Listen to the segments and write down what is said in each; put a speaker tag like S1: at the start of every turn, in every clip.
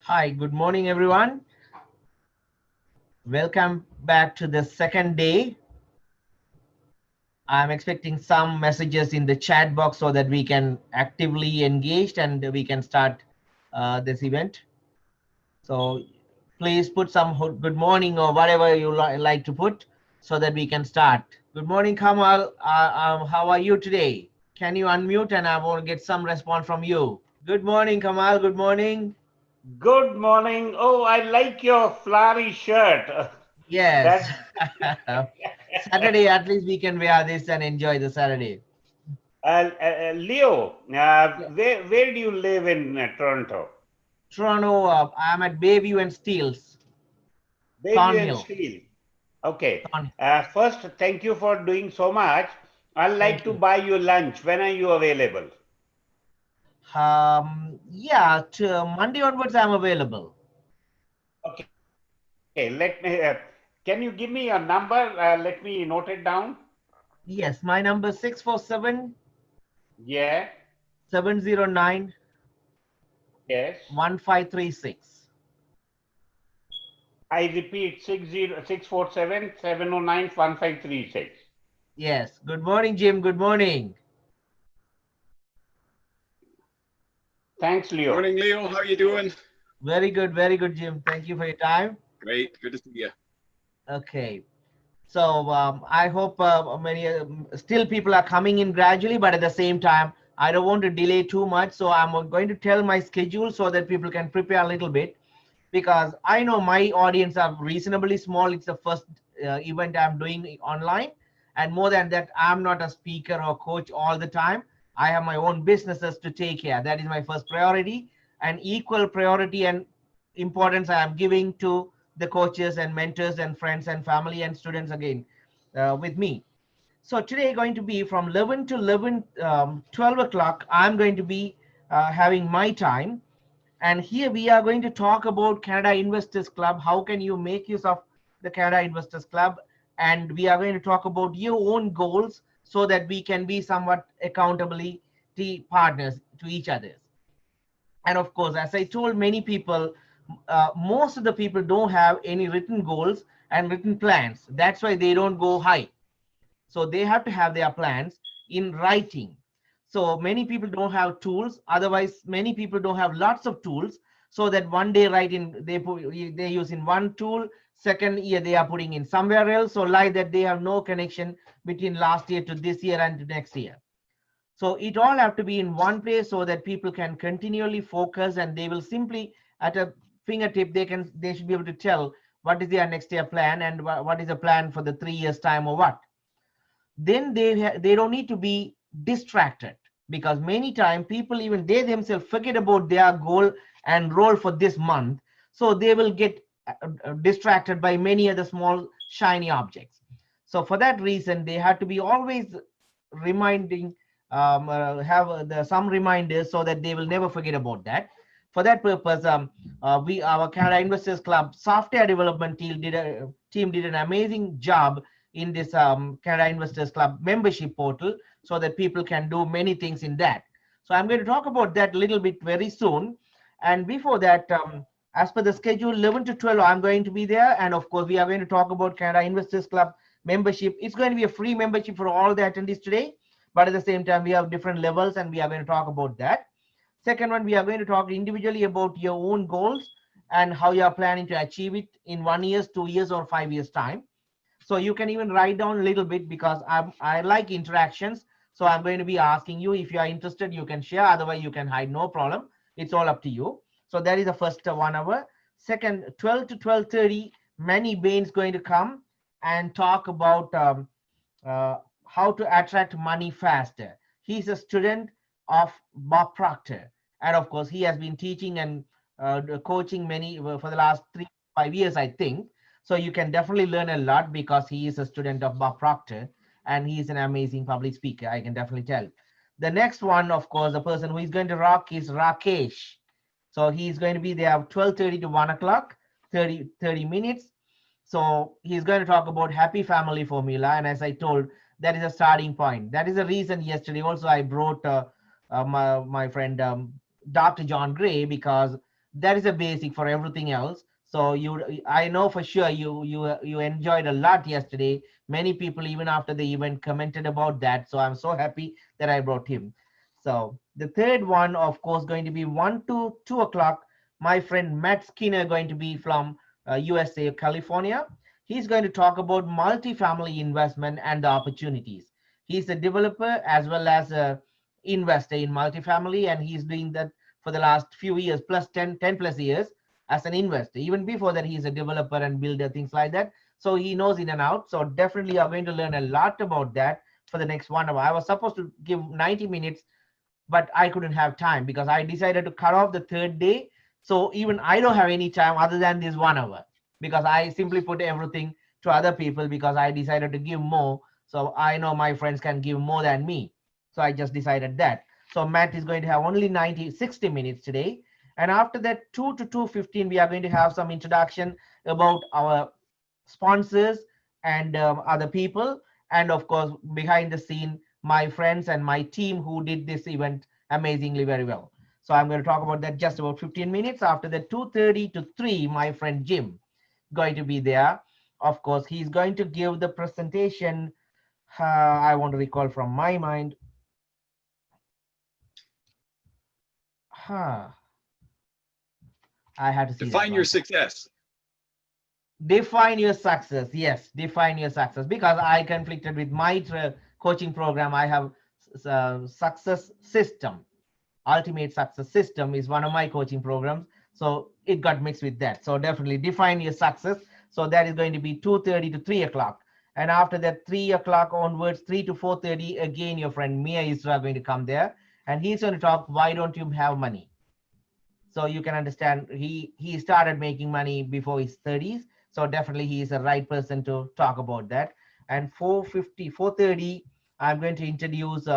S1: Hi, good morning, everyone. Welcome back to the second day. I'm expecting some messages in the chat box so that we can actively engage and we can start this event. So please put some good morning or whatever you like to put so that we can start. Good morning, Kamal. How are you today? Can you unmute and I will get some response from you. Good morning, Kamal. Good morning.
S2: Good morning. Oh, I like your flowery shirt.
S1: Yes.
S2: That's
S1: Saturday, at least we can wear this and enjoy the Saturday.
S2: Leo.
S1: Yeah.
S2: Where do you live in Toronto?
S1: Toronto, I'm at Bayview and Steeles,
S2: Bayview and
S1: Thornhill.
S2: Steel. Okay.
S1: Thorn.
S2: First, thank you for doing so much. I'd like
S1: Thank
S2: to
S1: you.
S2: buy you lunch. When are you available?
S1: Yeah, to Monday onwards, I'm available.
S2: Okay. Can you give me your number? Let me note it down.
S1: Yes, my number is 647
S2: Yeah.
S1: 709
S2: Yes.
S1: 1536.
S2: I repeat 64647 709 1536.
S1: Yes. Good morning, Jim. Good morning.
S2: Thanks, Leo.
S3: Morning, Leo. How are you doing?
S1: Very good, Jim. Thank you for your time.
S3: Great. Good to see you.
S1: Okay. So I hope many still people are coming in gradually, but at the same time, I don't want to delay too much. So I'm going to tell my schedule so that people can prepare a little bit, because I know my audience are reasonably small. It's the first event I'm doing online, and more than that, I'm not a speaker or coach all the time. I have my own businesses to take care. That is my first priority, and equal priority and importance I am giving to the coaches and mentors and friends and family and students again with me. So today going to be from 11 to 12 o'clock. I'm going to be having my time, and here we are going to talk about Canada Investors Club. How can you make use of the Canada Investors Club? And we are going to talk about your own goals so that we can be somewhat accountability partners to each other. And of course, as I told many people, most of the people don't have any written goals and written plans. That's why they don't go high. So they have to have their plans in writing. So many people don't have tools. Otherwise, many people don't have lots of tools. So that one day writing, they use in one tool, second year they are putting in somewhere else. So like that, they have no connection between last year to this year and to next year. So it all have to be in one place so that people can continually focus, and they will simply at a fingertip they should be able to tell what is their next year plan and what is the plan for the 3 years time or what. Then they don't need to be distracted, because many times people, even they themselves, forget about their goal and role for this month. So they will get distracted by many other small shiny objects. So for that reason, they have to be always reminding, have some reminders so that they will never forget about that. For that purpose, our Canada Investors Club software development team did an amazing job in this Canada Investors Club membership portal, so that people can do many things in that. So I'm going to talk about that a little bit very soon. And before that, as per the schedule, 11 to 12, I'm going to be there. And of course, we are going to talk about Canada Investors Club membership. It's going to be a free membership for all the attendees today. But at the same time, we have different levels, and we are going to talk about that. Second one, we are going to talk individually about your own goals and how you are planning to achieve it in 1 year, 2 years, or 5 years time. So you can even write down a little bit, because I like interactions. So I'm going to be asking you, if you are interested, you can share. Otherwise, you can hide, no problem. It's all up to you. So that is the first 1 hour. Second, 12 to 12:30, Manny Bain's going to come and talk about how to attract money faster. He's a student of Bob Proctor. And of course, he has been teaching and coaching many for the last 3 5 years, I think. So you can definitely learn a lot, because he is a student of Bob Proctor, and he is an amazing public speaker. I can definitely tell. The next one, of course, the person who is going to rock is Rakesh. So he's going to be there 12:30 to 1 o'clock, 30 minutes. So he's going to talk about happy family formula. And as I told, that is a starting point. That is the reason yesterday also I brought my friend Dr. John Gray, because that is a basic for everything else. So I know for sure you enjoyed a lot yesterday. Many people even after the event commented about that. So I'm so happy that I brought him. So the third one, of course, going to be 1 to 2 o'clock. My friend Matt Skinner going to be from USA, California. He's going to talk about multifamily investment and the opportunities. He's a developer as well as a investor in multifamily, and he's doing that for the last few years, plus 10 plus years as an investor. Even before that, he's a developer and builder, things like that. So he knows in and out. So definitely are going to learn a lot about that for the next 1 hour. I was supposed to give 90 minutes, but I couldn't have time because I decided to cut off the third day. So even I don't have any time other than this 1 hour because I simply put everything to other people because I decided to give more. So I know my friends can give more than me. So I just decided that. So Matt is going to have only 60 minutes today. And after that, 2 to 2:15, we are going to have some introduction about our sponsors and other people. And of course, behind the scene, my friends and my team who did this event amazingly very well. So I'm going to talk about that just about 15 minutes. After that, 2:30 to 3, my friend Jim going to be there. Of course, he's going to give the presentation. I want to recall from my mind. I had to see
S3: Define your success.
S1: Define your success. Yes, define your success. Because I conflicted with my coaching program. I have success system. Ultimate success system is one of my coaching programs. So it got mixed with that. So definitely define your success. So that is going to be 2:30 to 3 o'clock. And after that, 3 o'clock onwards, 3 to 4:30, again, your friend Mia Isra going to come there. And he's going to talk, why don't you have money? So you can understand he started making money before his 30s. So definitely he is the right person to talk about that. And 4:30, I'm going to introduce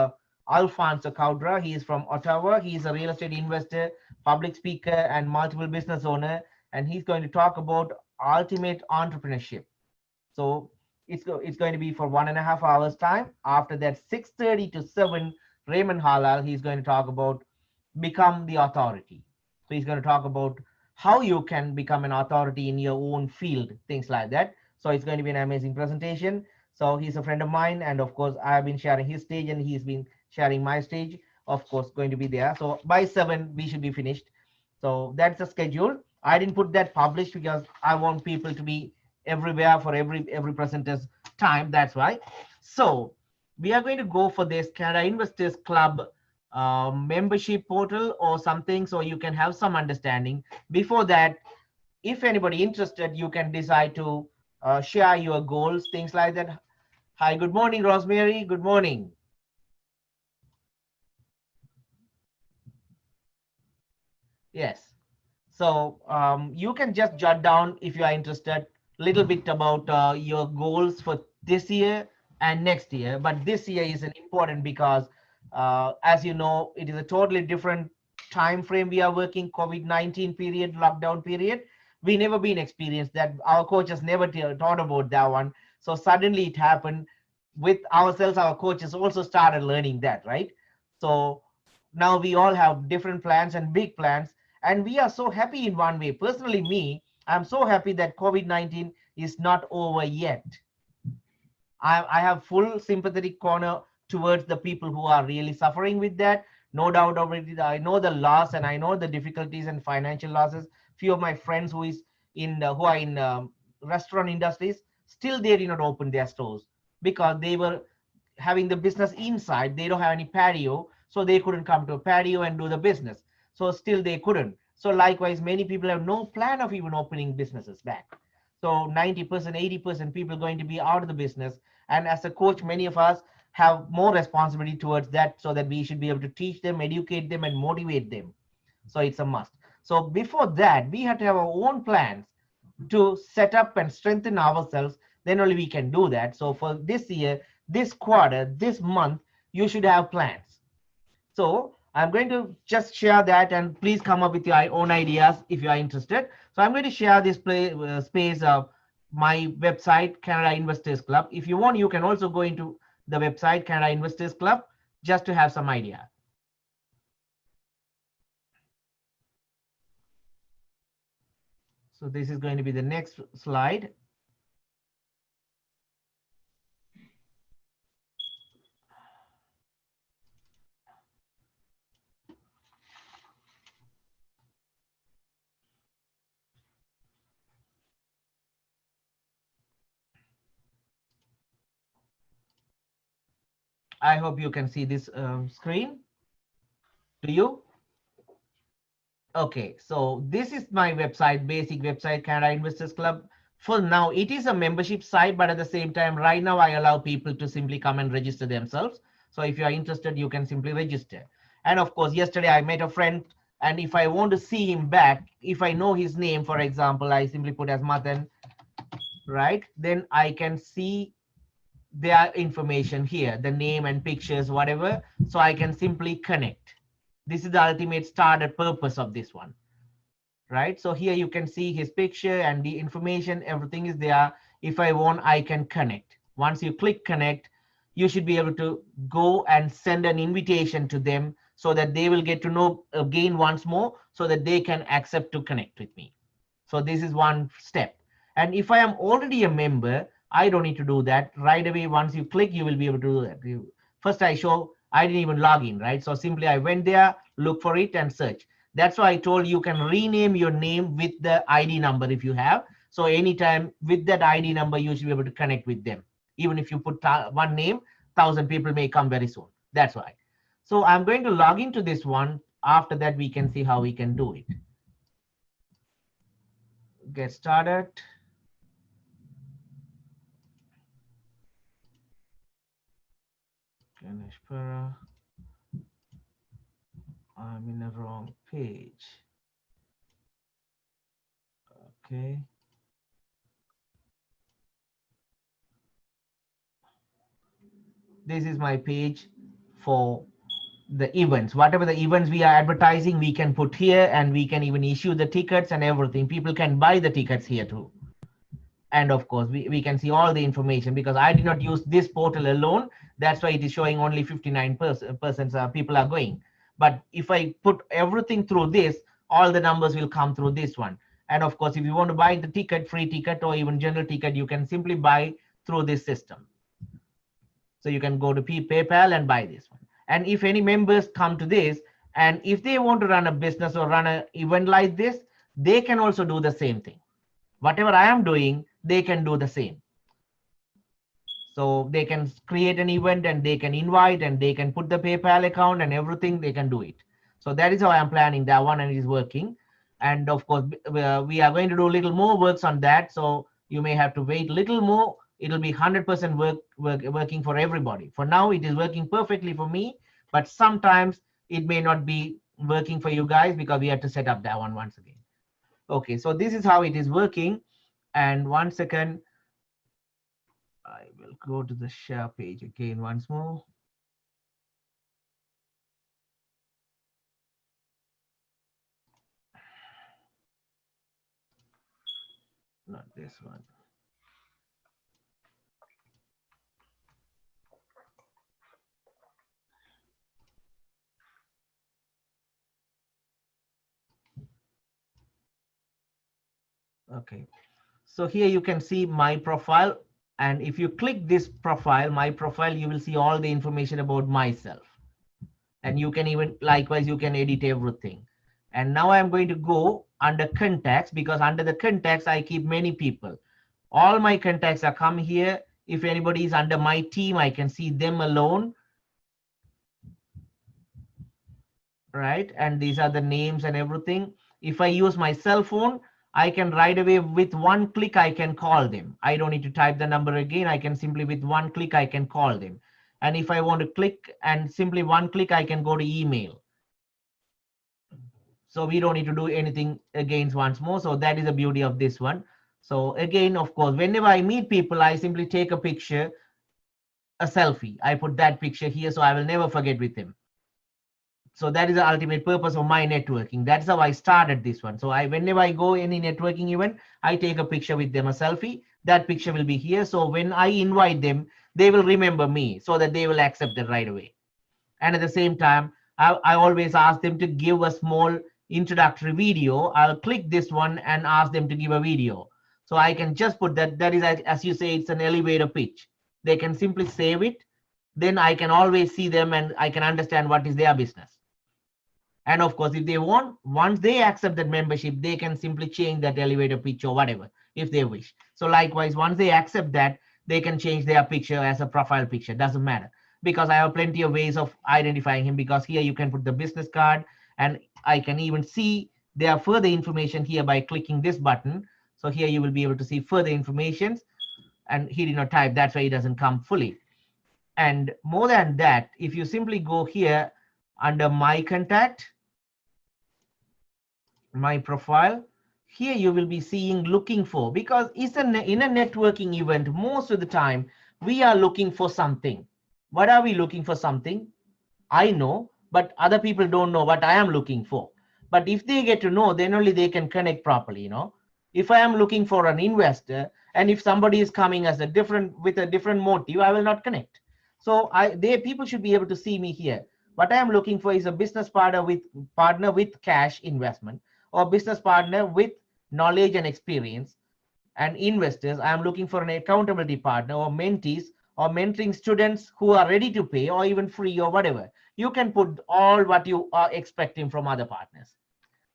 S1: Alfonso Caudra. He is from Ottawa. He is a real estate investor, public speaker, and multiple business owner. And he's going to talk about ultimate entrepreneurship. So it's going to be for 1.5 hours time. After that, 6:30 to 7, Raymond Halal, he's going to talk about become the authority. So he's going to talk about how you can become an authority in your own field, things like that. So it's going to be an amazing presentation. So he's a friend of mine, and of course, I have been sharing his stage, and he's been sharing my stage. Of course, going to be there. So by 7, we should be finished. So that's the schedule. I didn't put that published because I want people to be everywhere for every presenter's time. That's why. So we are going to go for this Canada Investors Club membership portal or something, so you can have some understanding. Before that, if anybody interested, you can decide to share your goals, things like that. Hi, good morning, Rosemary. Good morning. Yes. So you can just jot down if you are interested a little bit about your goals for this year and next year. But this year is an important because as you know, it is a totally different time frame we are working, COVID-19 period, lockdown period. We never been experienced that. Our coaches never thought about that one. So suddenly it happened with ourselves. Our coaches also started learning that, right? So now we all have different plans and big plans, and we are so happy in one way. Personally, me, I'm so happy that COVID-19 is not over yet. I have full sympathetic corner towards the people who are really suffering with that. No doubt about it. I know the loss and I know the difficulties and financial losses. Few of my friends who are in restaurant industries, still they did not open their stores because they were having the business inside. They don't have any patio, so they couldn't come to a patio and do the business. So still they couldn't. So likewise, many people have no plan of even opening businesses back. So 90%, 80% people going to be out of the business. And as a coach, many of us have more responsibility towards that, so that we should be able to teach them, educate them, and motivate them. So it's a must. So before that, we have to have our own plans to set up and strengthen ourselves. Then only we can do that. So for this year, this quarter, this month, you should have plans. So I'm going to just share that, and please come up with your own ideas if you are interested. So I'm going to share this space of my website, Canada Investors Club. If you want, you can also go into the website, Canada Investors Club, just to have some idea. So this is going to be the next slide. I hope you can see this screen. Do you? Okay, so this is my website, basic website, Canada Investors Club. For now, it is a membership site, but at the same time, right now, I allow people to simply come and register themselves. So if you are interested, you can simply register. And of course, yesterday I met a friend, and if I want to see him back, if I know his name, for example, I simply put as Madan, right? Then I can see their information here, the name and pictures, whatever. So I can simply connect. This is the ultimate started purpose of this one, right? So here you can see his picture and the information, everything is there. If I want, I can connect. Once you click connect, you should be able to go and send an invitation to them so that they will get to know again once more so that they can accept to connect with me. So this is one step. And if I am already a member, I don't need to do that. Right away, once you click, you will be able to do that. First, I didn't even log in, right? So simply I went there, look for it and search. That's why I told you can rename your name with the ID number if you have. So anytime with that ID number, you should be able to connect with them. Even if you put one name, 1,000 people may come very soon. That's why. So I'm going to log into this one. After that, we can see how we can do it. Get started. Ganesh, I'm in the wrong page. Okay. This is my page for the events. Whatever the events we are advertising, we can put here, and we can even issue the tickets and everything. People can buy the tickets here too. And of course, we can see all the information because I did not use this portal alone. That's why it is showing only 59% people are going. But if I put everything through this, all the numbers will come through this one. And of course, if you want to buy the ticket, free ticket, or even general ticket, you can simply buy through this system. So you can go to PayPal and buy this one. And if any members come to this, and if they want to run a business or run an event like this, they can also do the same thing. Whatever I am doing, they can do the same. So they can create an event and they can invite and they can put the PayPal account and everything, they can do it. So that is how I am planning that one, and it is working. And of course, we are going to do a little more works on that. So you may have to wait a little more. It'll be 100% working for everybody. For now, it is working perfectly for me, but sometimes it may not be working for you guys because we have to set up that one once again. Okay, so this is how it is working. And 1 second, I will go to the share page again once more. Not this one. Okay, so here you can see my profile. And if you click this profile, my profile, you will see all the information about myself. And you can even, likewise, you can edit everything. And now I'm going to go under contacts, because under the contacts, I keep many people. All my contacts are come here. If anybody is under my team, I can see them alone. Right? And these are the names and everything. If I use my cell phone, I can right away with one click, I can call them. I don't need to type the number again. I can simply with one click, I can call them. And if I want to click and simply one click, I can go to email. So we don't need to do anything again once more. So that is the beauty of this one. So again, of course, whenever I meet people, I simply take a picture, a selfie. I put that picture here, so I will never forget with him. So that is the ultimate purpose of my networking. That's how I started this one. So whenever I go any networking event, I take a picture with them, a selfie. That picture will be here. So when I invite them, they will remember me so that they will accept it right away. And at the same time, I always ask them to give a small introductory video, I'll click this one and ask them to give a video. So I can just put that. That is, as you say, it's an elevator pitch. They can simply save it. Then I can always see them and I can understand what is their business. And of course, if they want, once they accept that membership, they can simply change that elevator pitch or whatever if they wish. So likewise, once they accept that, they can change their picture as a profile picture. Doesn't matter, because I have plenty of ways of identifying him, because here you can put the business card, and I can even see their further information here by clicking this button. So here you will be able to see further information, and he did not type. That's why it doesn't come fully. And more than that, if you simply go here under my contact, my profile, here you will be seeing looking for, because it's in a networking event, most of the time we are looking for something. What are we looking for? Something I know, but other people don't know what I am looking for. But if they get to know, then only they can connect properly. If I am looking for an investor, and if somebody is coming as with a different motive, I will not connect. So people should be able to see me here. What I am looking for is a business partner with cash investment, or business partner with knowledge and experience. And investors, I am looking for an accountability partner, or mentees, or mentoring students who are ready to pay, or even free, or whatever. You can put all what you are expecting from other partners.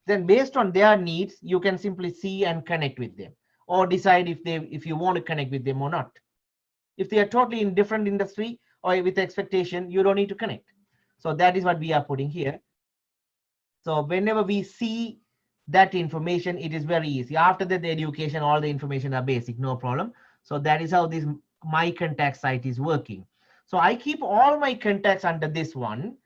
S1: Then based on their needs, you can simply see and connect with them, or decide if you want to connect with them or not. If they are totally in different industry or with expectation, you don't need to connect. So that is what we are putting here. So whenever we see that information, it is very easy. After that, the education, all the information are basic, no problem. So that is how this my contact site is working. So I keep all my contacts under this one.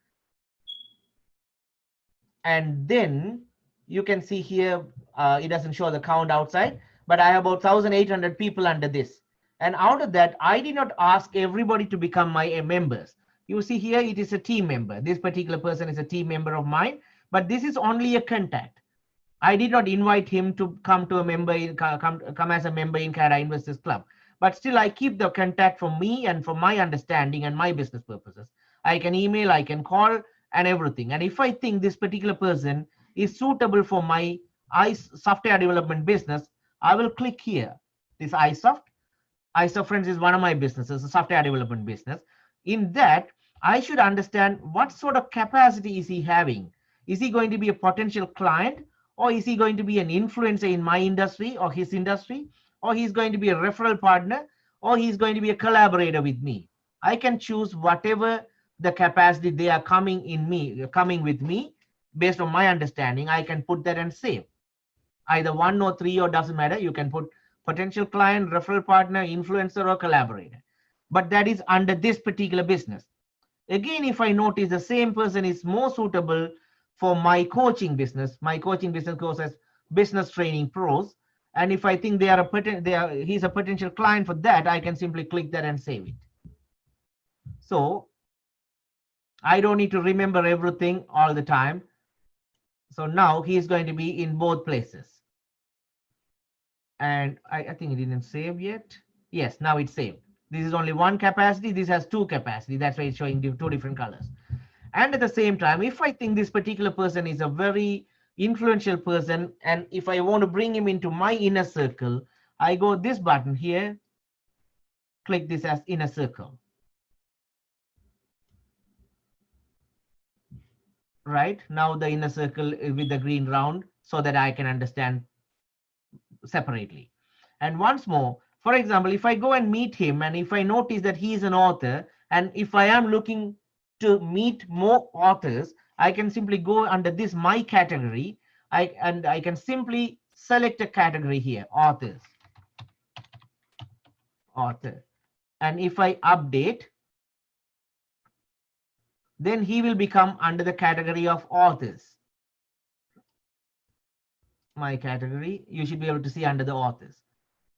S1: And then you can see here, it doesn't show the count outside, but I have about 1,800 people under this. And out of that, I did not ask everybody to become my members. You see here, it is a team member. This particular person is a team member of mine, but this is only a contact. I did not invite him to come to a member, come as a member in Canada Investors Club. But still, I keep the contact for me and for my understanding and my business purposes. I can email, I can call, and everything. And if I think this particular person is suitable for my software development business, I will click here. This iSoft. iSoft, friends, is one of my businesses, a software development business. In that, I should understand what sort of capacity is he having. Is he going to be a potential client, or is he going to be an influencer in my industry or his industry, or he's going to be a referral partner, or he's going to be a collaborator with me? I can choose whatever the capacity they are coming with me based on my understanding. I can put that and save. Either 1 or 3, or doesn't matter. You can put potential client, referral partner, influencer, or collaborator. But that is under this particular business. Again, if I notice the same person is more suitable for my coaching business goes as Business Training Pros. And if I think he's a potential client for that, I can simply click that and save it. So I don't need to remember everything all the time. So now he is going to be in both places. And I think it didn't save yet. Yes, now it's saved. This is only one capacity. This has 2 capacity. That's why it's showing 2 different colors. And at the same time, if I think this particular person is a very influential person, and if I want to bring him into my inner circle, I go this button here, click this as inner circle. Right now, the inner circle with the green round, so that I can understand separately. And once more, for example, if I go and meet him, and if I notice that he is an author, and if I am looking to meet more authors, I can simply go under this my category, and I can simply select a category here, author. And if I update, then he will become under the category of authors. My category, you should be able to see under the authors.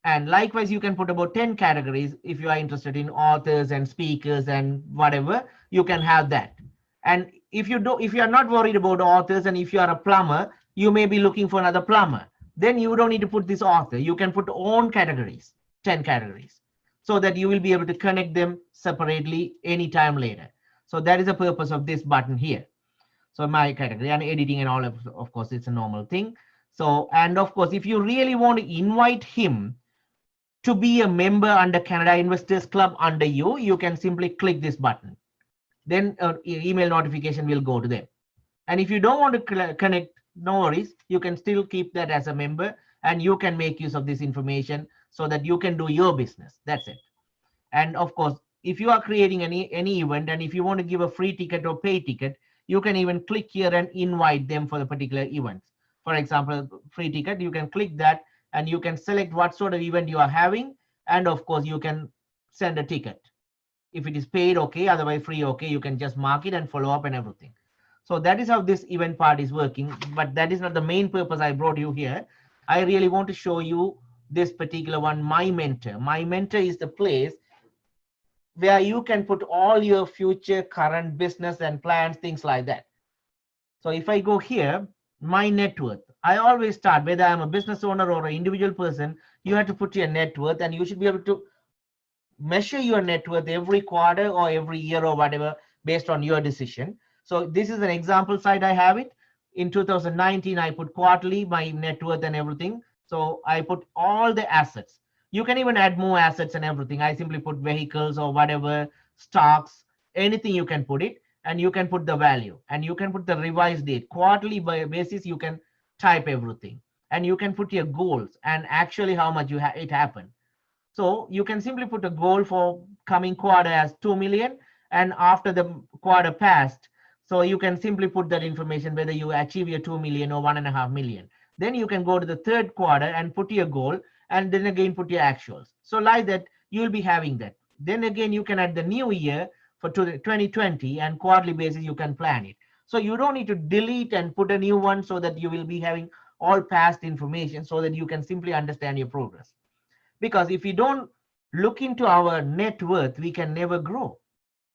S1: And likewise, you can put about 10 categories if you are interested in authors and speakers and whatever, you can have that. And if you are not worried about authors, and if you are a plumber, you may be looking for another plumber, then you don't need to put this author. You can put own categories, 10 categories, so that you will be able to connect them separately anytime later. So that is the purpose of this button here. So my category and editing and all of course, it's a normal thing. So, and of course, if you really want to invite him to be a member under Canada Investors Club under you, you can simply click this button. Then email notification will go to them. And if you don't want to connect, no worries. You can still keep that as a member and you can make use of this information so that you can do your business. That's it. And of course, if you are creating any event and if you want to give a free ticket or pay ticket, you can even click here and invite them for the particular events. For example, free ticket, you can click that and you can select what sort of event you are having. And of course, you can send a ticket. If it is paid, okay, otherwise free, okay, you can just mark it and follow up and everything. So that is how this event part is working, but that is not the main purpose I brought you here. I really want to show you this particular one, My Mentor. My Mentor is the place where you can put all your future current business and plans, things like that. So if I go here, my net worth, I always start, whether I'm a business owner or an individual person, you have to put your net worth and you should be able to measure your net worth every quarter or every year or whatever based on your decision. So this is an example side I have it. In 2019, I put quarterly, my net worth and everything. So I put all the assets. You can even add more assets and everything. I simply put vehicles or whatever, stocks, anything you can put it, and you can put the value and you can put the revised date. Quarterly basis, you can type everything and you can put your goals and actually how much it happened. So you can simply put a goal for coming quarter as 2 million, and after the quarter passed, so you can simply put that information whether you achieve your 2 million or 1.5 million. Then you can go to the third quarter and put your goal and then again put your actuals. So like that, you'll be having that. Then again, you can add the new year for 2020 and quarterly basis, you can plan it. So you don't need to delete and put a new one so that you will be having all past information so that you can simply understand your progress. Because if we don't look into our net worth, we can never grow.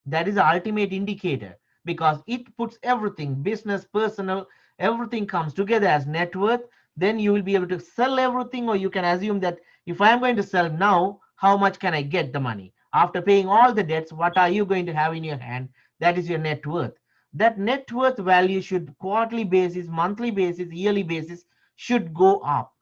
S1: That is the ultimate indicator because it puts everything, business, personal, everything comes together as net worth. Then you will be able to sell everything, or you can assume that if I'm going to sell now, how much can I get the money? After paying all the debts, what are you going to have in your hand? That is your net worth. That net worth value should quarterly basis, monthly basis, yearly basis should go up.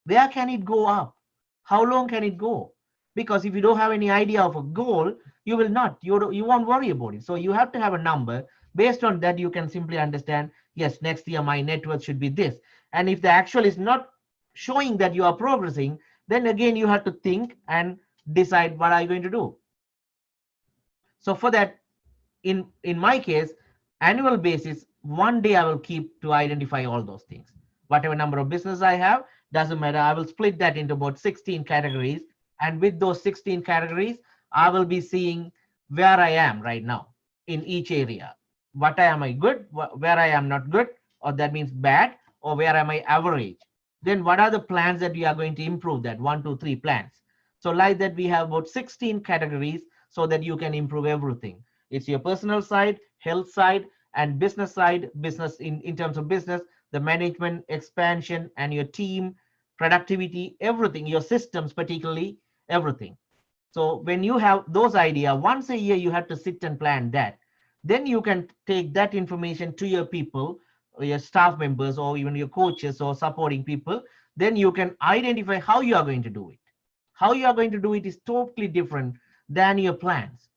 S1: Where can it go up? How long can it go? Because if you don't have any idea of a goal, you will not, you won't worry about it. So you have to have a number. Based on that, you can simply understand, yes, next year my net worth should be this. And if the actual is not showing that you are progressing, then again, you have to think and decide what are you going to do. So for that, in my case, annual basis, one day I will keep to identify all those things. Whatever number of business I have, doesn't matter. I will split that into about 16 categories. And with those 16 categories, I will be seeing where I am right now in each area. What am I good, where I am not good, or that means bad, or where am I average? Then what are the plans that we are going to improve that? 1, 2, 3 plans. So like that, we have about 16 categories so that you can improve everything. It's your personal side, health side, and business side. Business in terms of business, the management, expansion, and your team, productivity, everything, your systems, particularly everything. So when you have those ideas, once a year, you have to sit and plan that. Then you can take that information to your people, or your staff members, or even your coaches or supporting people. Then you can identify how you are going to do it. How you are going to do it is totally different than your plans.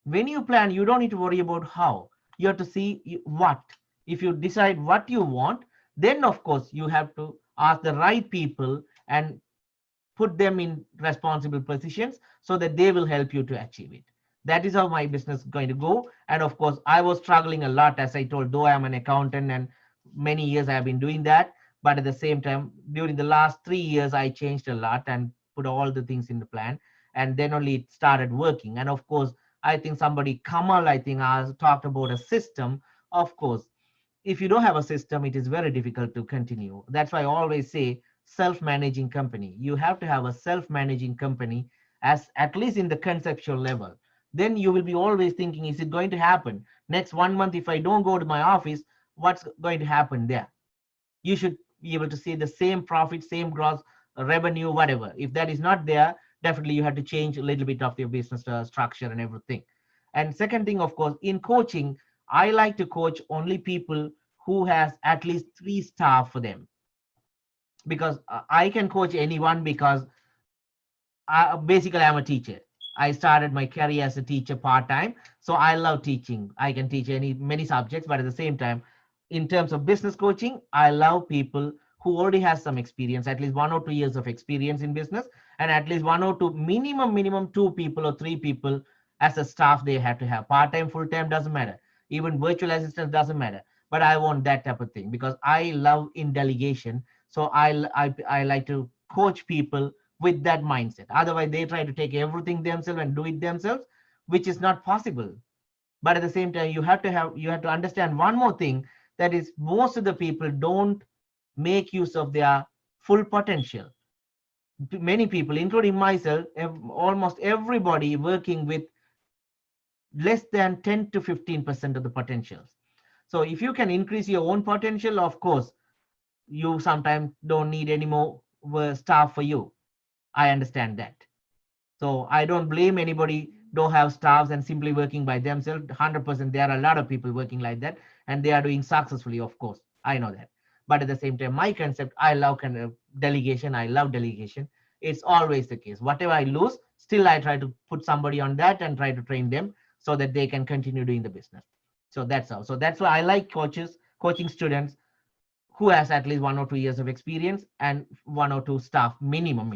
S1: When you plan, you don't need to worry about how. You have to see what. If you decide what you want, then of course you have to ask the right people and put them in responsible positions so that they will help you to achieve it. That is how my business is going to go. And of course, I was struggling a lot, as I told, though I'm an accountant and many years I have been doing that. But at the same time, during the last 3 years, I changed a lot and put all the things in the plan. And then only it started working. And of course, I think somebody, Kamal, I think, talked about a system. Of course, if you don't have a system, it is very difficult to continue. That's why I always say self-managing company. You have to have a self-managing company as at least in the conceptual level. Then you will be always thinking, is it going to happen? Next 1 month, if I don't go to my office, what's going to happen there? You should be able to see the same profit, same gross revenue, whatever. If that is not there, definitely you have to change a little bit of your business structure and everything. And second thing, of course, in coaching, I like to coach only people who has at least 3 staff for them, because I can coach anyone, because basically I'm a teacher. I started my career as a teacher part-time, so I love teaching. I can teach many subjects, but at the same time, in terms of business coaching, I love people who already has some experience, at least 1 or 2 years of experience in business, and at least 1 or 2, minimum 2 people or 3 people as a staff. They have to have part-time, full-time, doesn't matter. Even virtual assistants doesn't matter. But I want that type of thing because I love in delegation. So I like to coach people with that mindset. Otherwise, they try to take everything themselves and do it themselves, which is not possible. But at the same time, you have to understand one more thing, that is most of the people don't make use of their full potential. Many people, including myself, almost everybody working with less than 10 to 15% of the potentials. So if you can increase your own potential, of course, you sometimes don't need any more staff for you. I understand that. So I don't blame anybody don't have staffs and simply working by themselves. 100%, there are a lot of people working like that, and they are doing successfully, of course. I know that. But at the same time, my concept, I love kind of delegation. I love delegation. It's always the case. Whatever I lose, still I try to put somebody on that and try to train them so that they can continue doing the business. So that's how. So that's why I like coaching students who has at least 1 or 2 years of experience and 1 or 2 staff minimum.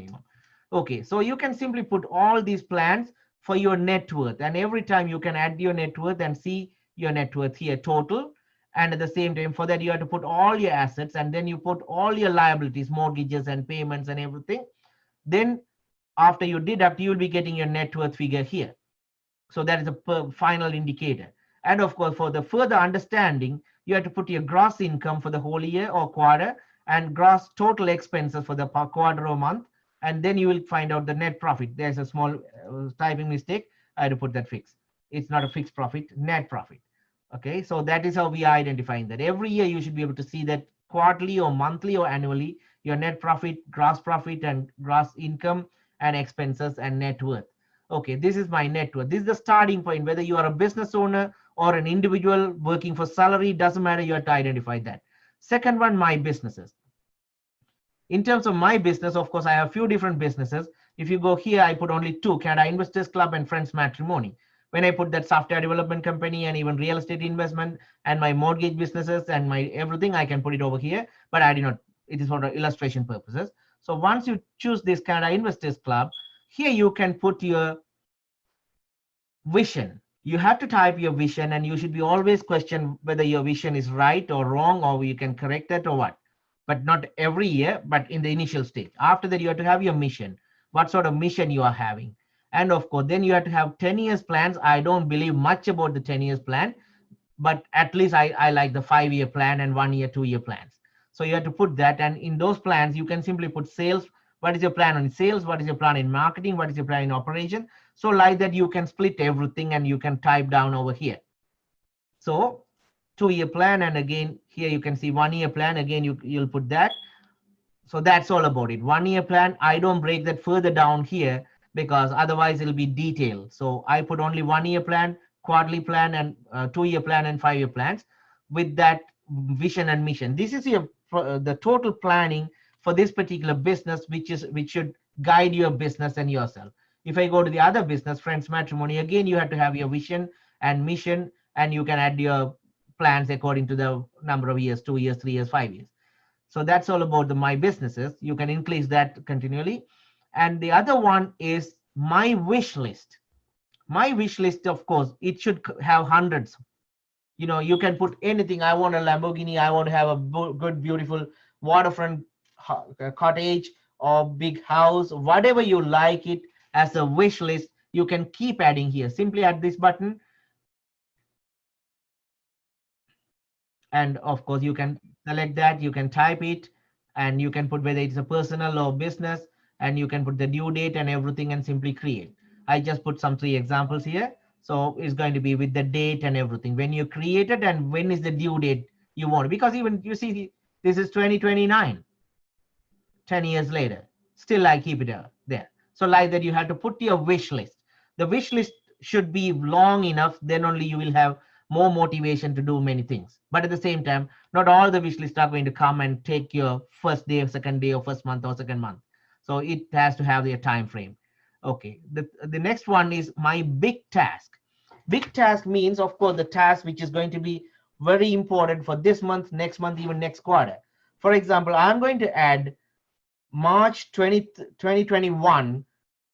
S1: Okay, so you can simply put all these plans for your net worth, and every time you can add your net worth and see your net worth here total. And at the same time, for that you have to put all your assets, and then you put all your liabilities, mortgages and payments and everything. Then after you deduct, you will be getting your net worth figure here. So that is a final indicator. And of course, for the further understanding, you have to put your gross income for the whole year or quarter, and gross total expenses for the quarter or month. And then you will find out the net profit. There's a small typing mistake. I had to put that fixed. It's not a fixed profit, net profit. Okay, so that is how we are identifying that. Every year you should be able to see that quarterly or monthly or annually, your net profit, and gross income and expenses and net worth. Okay, this is my net worth. This is the starting point. Whether you are a business owner or an individual working for salary, doesn't matter. You have to identify that. Second one, my businesses. In terms of my business, of course, I have a few different businesses. If you go here, I put only two, Canada Investors Club and Friends Matrimony. When I put that software development company and even real estate investment and my mortgage businesses and my everything, I can put it over here, but I did not, it is for illustration purposes. So once you choose this Canada Investors Club, here you can put your vision. You have to type your vision, and you should be always question whether your vision is right or wrong, or you can correct it or what. But not every year, but in the initial stage. After that, you have to have your mission, what sort of mission you are having. And of course, then you have to have 10 years plans. I don't believe much about the 10 years plan, but at least I like the 5-year plan and 1 year, 2 year plans. So you have to put that. And in those plans, you can simply put sales. What is your plan on sales? What is your plan in marketing? What is your plan in operation? So like that, you can split everything and you can type down over here. So 2-year plan. And again, here you can see 1-year plan. Again, you'll put that. So that's all about it. 1-year plan. I don't break that further down here because otherwise it'll be detailed. So I put only 1-year plan, quarterly plan, and 2-year plan and 5-year plans with that vision and mission. This is your the total planning for this particular business, which should guide your business and yourself. If I go to the other business, Friends Matrimony, again you have to have your vision and mission, and you can add your plans according to the number of years, 2 years, 3 years, 5 years. So that's all about the my businesses. You can increase that continually. And the other one is my wish list. My wish list, of course, it should have hundreds. You can put anything. I want a Lamborghini. I want to have a good, beautiful waterfront cottage or big house, whatever you like it as a wish list. You can keep adding here. Simply add this button. And of course, you can select that. You can type it, and you can put whether it's a personal or business, and you can put the due date and everything and simply create. I just put some 3 examples here. So it's going to be with the date and everything when you create it, and when is the due date you want, because even you see this is 2029, 10 years later, still I keep it there. So like that, you have to put your wish list. The wish list should be long enough, then only you will have more motivation to do many things. But at the same time, not all the wish lists are going to come and take your first day, second day, or first month or second month. So it has to have their time frame. Okay, the next one is my big task. Big task means, of course, the task which is going to be very important for this month, next month, even next quarter. For example, I'm going to add March 2021.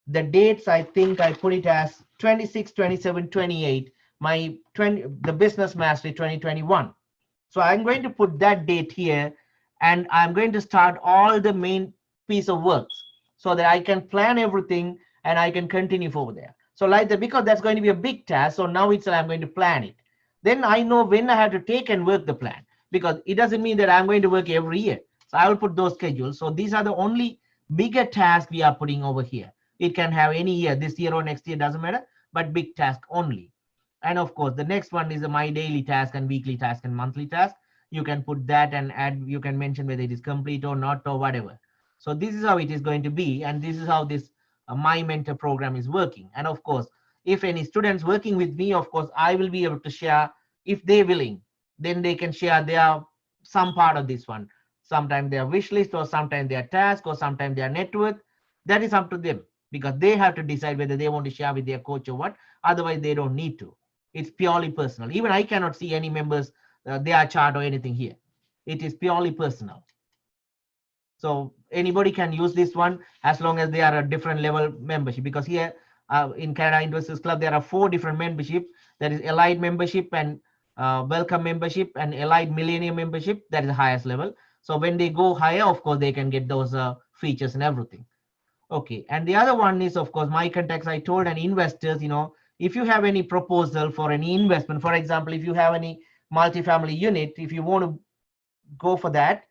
S1: The dates, I think I put it as 26, 27, 28, my 20, the business mastery 2021. So I'm going to put that date here, and I'm going to start all the main piece of works so that I can plan everything and I can continue over there. So like that, because that's going to be a big task. So now it's I'm going to plan it. Then I know when I have to take and work the plan, because it doesn't mean that I'm going to work every year. So I will put those schedules. So these are the only bigger tasks we are putting over here. It can have any year, this year or next year, doesn't matter, but big task only. And of course, the next one is my daily task and weekly task and monthly task. You can put that and add, you can mention whether it is complete or not or whatever. So this is how it is going to be. And this is how this My Mentor program is working. And of course, if any students working with me, of course, I will be able to share, if they're willing, then they can share their some part of this one. Sometimes their wish list, or sometimes their task, or sometimes their net worth. That is up to them, because they have to decide whether they want to share with their coach or what. Otherwise, they don't need to. It's purely personal. Even I cannot see any members, their chart or anything here. It is purely personal. So anybody can use this one as long as they are a different level membership, because here in Canada Investors Club, there are 4 different membership. There is Allied membership and Welcome membership and Allied Millennium membership. That is the highest level. So when they go higher, of course, they can get those features and everything. Okay, and the other one is, of course, my contacts. I told an investors, if you have any proposal for any investment, for example, if you have any multifamily unit, if you want to go for that,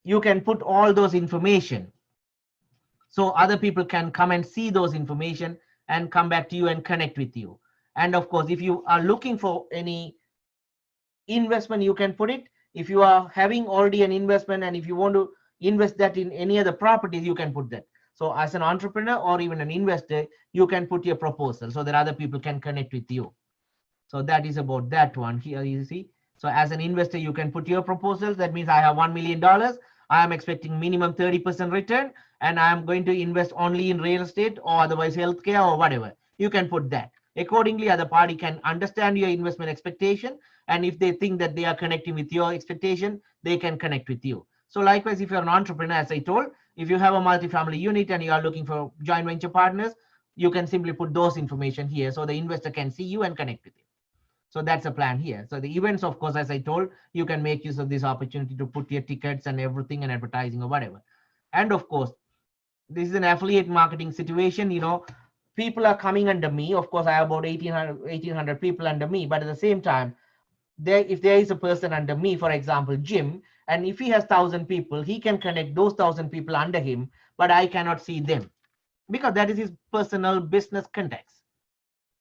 S1: you can put all those information. So other people can come and see those information and come back to you and connect with you. And of course, if you are looking for any investment, you can put it. If you are having already an investment and if you want to invest that in any other properties, you can put that. So as an entrepreneur or even an investor, you can put your proposal so that other people can connect with you. So that is about that one here, you see. So as an investor, you can put your proposals. That means I have $1 million. I am expecting minimum 30% return, and I am going to invest only in real estate or otherwise healthcare or whatever. You can put that. Accordingly, other party can understand your investment expectation. And if they think that they are connecting with your expectation, they can connect with you. So likewise, if you're an entrepreneur, as I told, if you have a multifamily unit and you are looking for joint venture partners, you can simply put those information here so the investor can see you and connect with you. So that's a plan here. So the events, of course, as I told, you can make use of this opportunity to put your tickets and everything and advertising or whatever. And of course, this is an affiliate marketing situation. People are coming under me. Of course, I have about 1,800 people under me. But at the same time, if there is a person under me, for example, Jim, and if he has 1,000 people, he can connect those 1,000 people under him, but I cannot see them because that is his personal business context.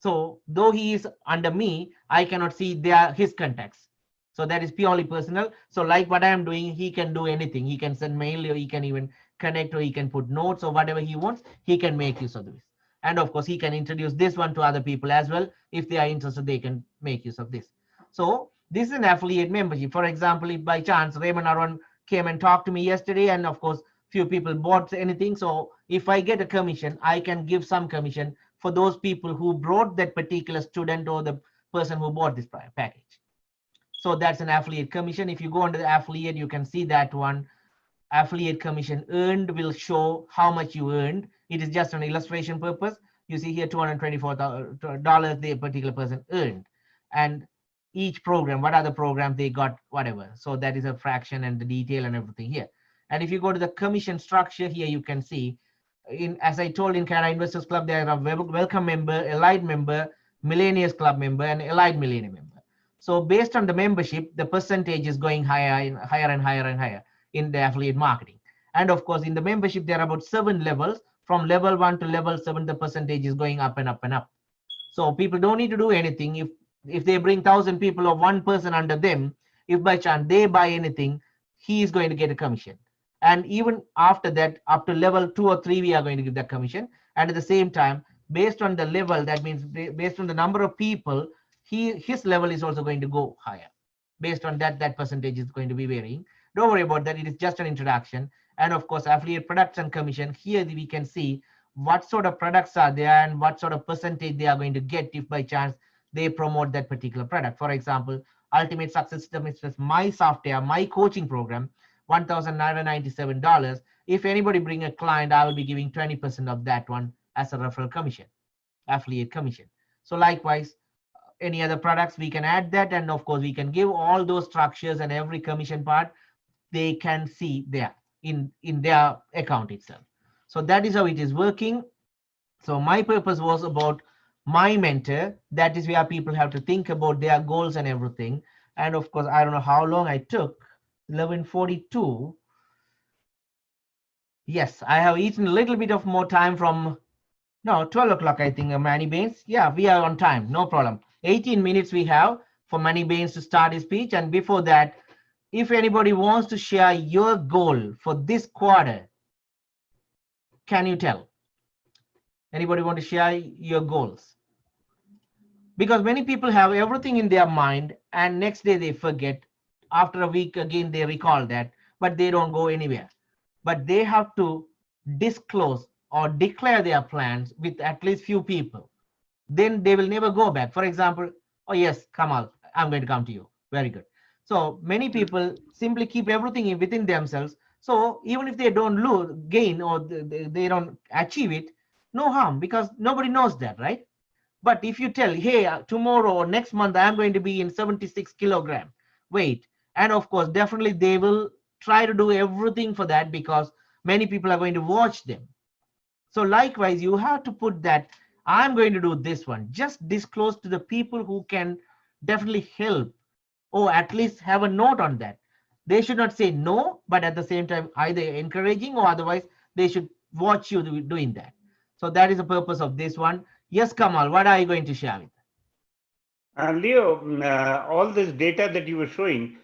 S1: So though he is under me, I cannot see his contacts. So that is purely personal. So like what I am doing, he can do anything. He can send mail, or he can even connect, or he can put notes, or whatever he wants. He can make use of this. And of course, he can introduce this one to other people as well. If they are interested, they can make use of this. So this is an affiliate membership. For example, if by chance Raymond Aron came and talked to me yesterday, and of course, few people bought anything. So if I get a commission, I can give some commission for those people who brought that particular student or the person who bought this package. So that's an affiliate commission. If you go under the affiliate, you can see that one. Affiliate commission earned will show how much you earned. It is just an illustration purpose. You see here $224 the particular person earned. And each program, what are the programs they got, whatever. So that is a fraction and the detail and everything here. And if you go to the commission structure here, you can see, as I told, in Canada Investors Club, there are a welcome member, allied member, millennials club member, and allied millennium member. So based on the membership, the percentage is going higher and higher and higher and higher in the affiliate marketing. And of course, in the membership, there are about 7 levels. From level 1 to level 7, the percentage is going up and up and up. So people don't need to do anything. If they bring 1,000 people or one person under them, if by chance they buy anything, he is going to get a commission. And even after that, up to level 2 or 3, we are going to give that commission. And at the same time, based on the level, that means based on the number of people, his level is also going to go higher. Based on that, that percentage is going to be varying. Don't worry about that. It is just an introduction. And of course, affiliate products and commission. Here we can see what sort of products are there and what sort of percentage they are going to get if by chance they promote that particular product. For example, Ultimate Success System is just my software, my coaching program, $1,997. If anybody bring a client, I will be giving 20% of that one as a referral commission, affiliate commission. So likewise, any other products, we can add that. And of course, we can give all those structures and every commission part, they can see there in their account itself. So that is how it is working. So my purpose was about my mentor. That is where people have to think about their goals and everything. And of course, I don't know how long I took. 11:42. Yes, I have eaten a little bit of more time from, no, 12 o'clock, I think, Manny Baines. Yeah, we are on time, no problem. 18 minutes we have for Manny Baines to start his speech. And before that, if anybody wants to share your goal for this quarter, can you tell? Anybody want to share your goals? Because many people have everything in their mind and next day they forget. After a week, again, they recall that, but they don't go anywhere. But they have to disclose or declare their plans with at least few people. Then they will never go back. For example, oh yes, Kamal, I'm going to come to you. Very good. So many people simply keep everything within themselves. So even if they don't lose, gain, or they don't achieve it, no harm, because nobody knows that, right? But if you tell, hey, tomorrow or next month, I'm going to be in 76 kilogram weight. And of course, definitely they will try to do everything for that because many people are going to watch them. So likewise, you have to put that, I'm going to do this one. Just disclose to the people who can definitely help, or at least have a note on that. They should not say no, but at the same time, either encouraging or otherwise, they should watch you doing that. So that is the purpose of this one. Yes, Kamal, what are you going to share with?
S2: Leo, all this data that you were showing,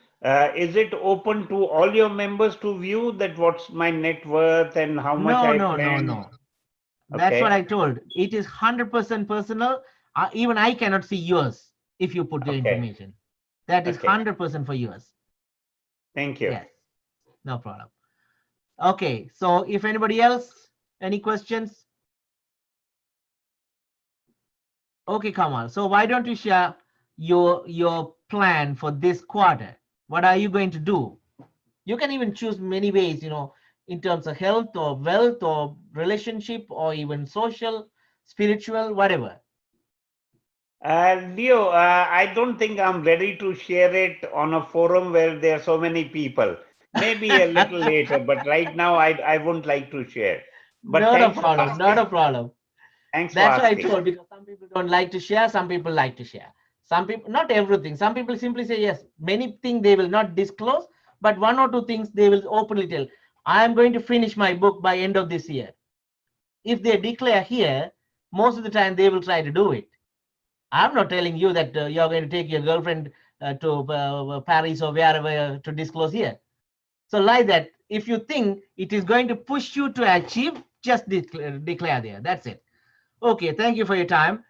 S2: is it open to all your members to view that what's my net worth and how much I plan?
S1: No. That's what I told. It is 100% personal. Even I cannot see yours if you put the information. That is 100% for yours.
S2: Thank you.
S1: Yes, no problem. Okay, so if anybody else, any questions? Okay, Kamal. So why don't you share your plan for this quarter? What are you going to do? You can even choose many ways, in terms of health or wealth or relationship or even social, spiritual, whatever.
S2: Leo, I don't think I'm ready to share it on a forum where there are so many people. Maybe a little later, but right now I wouldn't like to share. But
S1: Not a
S2: thanks for
S1: problem,
S2: asking.
S1: not a problem.
S2: Thanks for
S1: That's what I
S2: asking.
S1: told, because some people don't like to share, some people like to share. Some people, not everything. Some people simply say yes. Many things they will not disclose, but one or two things they will openly tell. I am going to finish my book by end of this year. If they declare here, most of the time they will try to do it. I'm not telling you that you're going to take your girlfriend to Paris or wherever to disclose here. So like that, if you think it is going to push you to achieve, just declare there. That's it. Okay, thank you for your time.